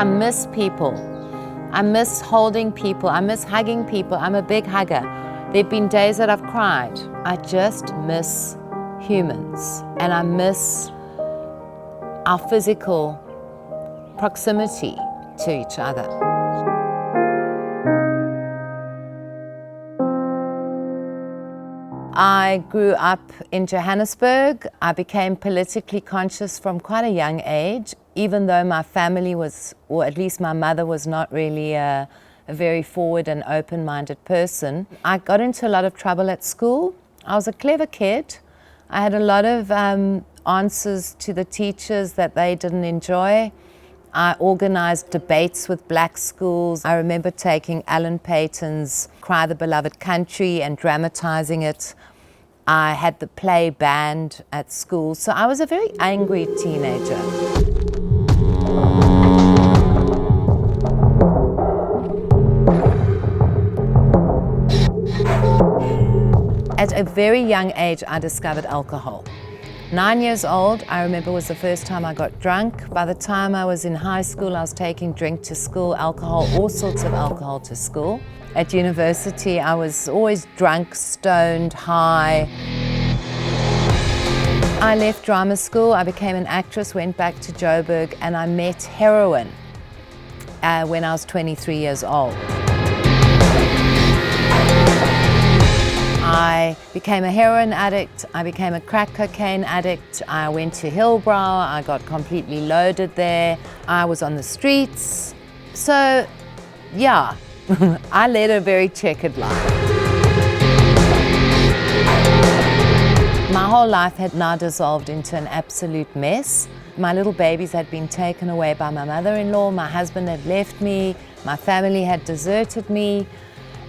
I miss people. I miss holding people. I miss hugging people. I'm a big hugger. There've been days that I've cried. I just miss humans, and I miss our physical proximity to each other. I grew up in Johannesburg. I became politically conscious from quite a young age, even though my family was, or at least my mother was not really a very forward and open-minded person. I got into a lot of trouble at school. I was a clever kid. I had a lot of answers to the teachers that they didn't enjoy. I organized debates with black schools. I remember taking Alan Paton's Cry the Beloved Country and dramatizing it. I had the play band at school. So I was a very angry teenager. At a very young age, I discovered alcohol. 9 years old, I remember, was the first time I got drunk. By the time I was in high school, I was taking drink to school, alcohol, all sorts of alcohol to school. At university, I was always drunk, stoned, high. I left drama school, I became an actress, went back to Joburg, and I met heroin when I was 23 years old. I became a heroin addict, I became a crack cocaine addict, I went to Hillbrow, I got completely loaded there, I was on the streets. So, yeah, I led a very checkered life. My whole life had now dissolved into an absolute mess. My little babies had been taken away by my mother-in-law, my husband had left me, my family had deserted me.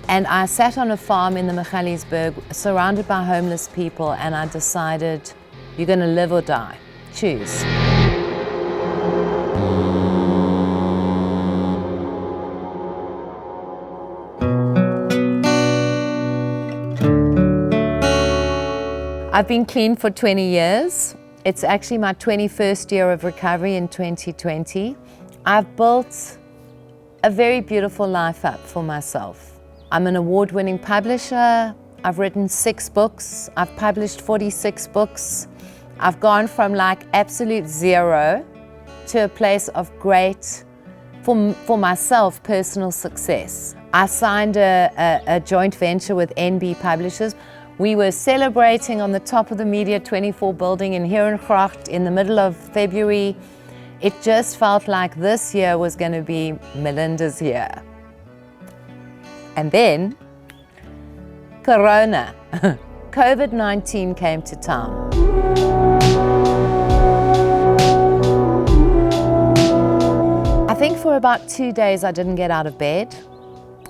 And I sat on a farm in the Magaliesberg, surrounded by homeless people, and I decided, you're going to live or die. Choose. I've been clean for 20 years. It's actually my 21st year of recovery in 2020. I've built a very beautiful life up for myself. I'm an award-winning publisher. I've written 6 books. I've published 46 books. I've gone from like absolute zero to a place of great, for myself, personal success. I signed a joint venture with NB Publishers. We were celebrating on the top of the Media 24 building in Herengracht in the middle of February. It just felt like this year was going to be Melinda's year. And then, Corona, COVID-19 came to town. I think for about 2 days I didn't get out of bed.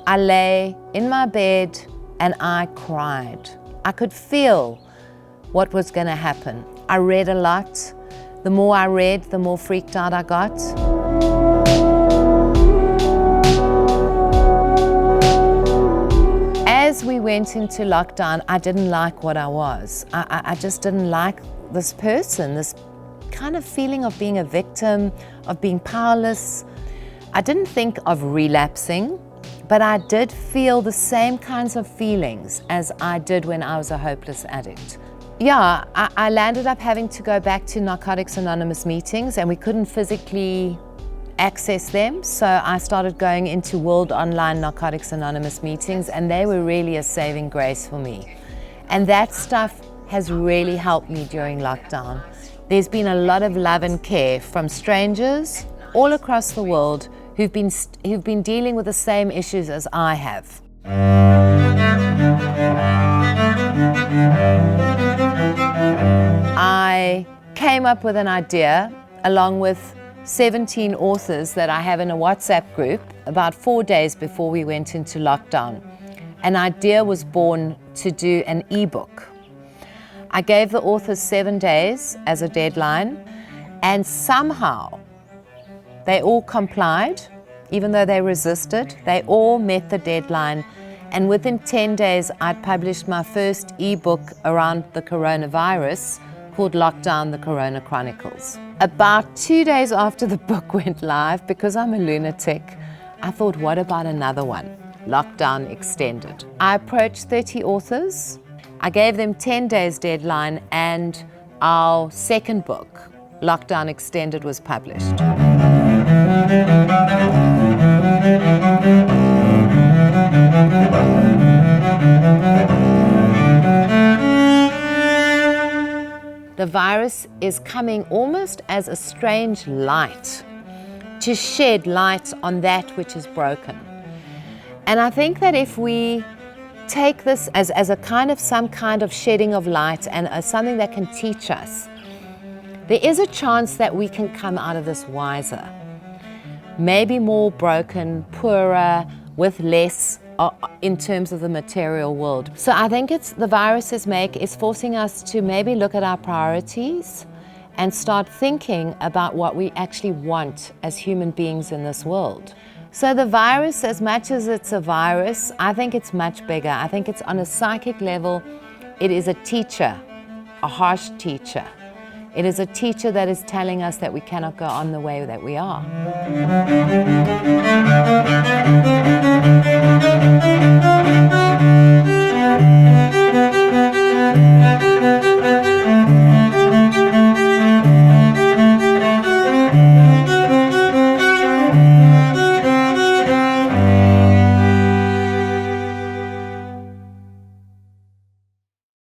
I lay in my bed and I cried. I could feel what was going to happen. I read a lot. The more I read, the more freaked out I got. As we went into lockdown, I didn't like what I was. I just didn't like this person, this kind of feeling of being a victim, of being powerless. I didn't think of relapsing, but I did feel the same kinds of feelings as I did when I was a hopeless addict. Yeah, I landed up having to go back to Narcotics Anonymous meetings, and we couldn't physically access them, so I started going into World Online Narcotics Anonymous meetings, and they were really a saving grace for me. And that stuff has really helped me during lockdown. There's been a lot of love and care from strangers all across the world who've been dealing with the same issues as I have. I came up with an idea along with 17 authors that I have in a WhatsApp group about 4 days before we went into lockdown. An idea was born to do an ebook. I gave the authors 7 days as a deadline, and somehow they all complied. Even though they resisted, they all met the deadline, and within 10 days I'd published my first ebook around the coronavirus called Lockdown, the Corona Chronicles. About 2 days after the book went live, because I'm a lunatic, I thought, what about another one? Lockdown Extended. I approached 30 authors. I gave them 10 days deadline, and our second book, Lockdown Extended, was published. The virus is coming almost as a strange light to shed light on that which is broken. And I think that if we take this as a kind of some kind of shedding of light and as something that can teach us, there is a chance that we can come out of this wiser, maybe more broken, poorer, with less in terms of the material world. So I think the virus is forcing us to maybe look at our priorities and start thinking about what we actually want as human beings in this world. So the virus, as much as it's a virus, I think it's much bigger. I think it's on a psychic level, it is a teacher, a harsh teacher. It is a teacher that is telling us that we cannot go on the way that we are.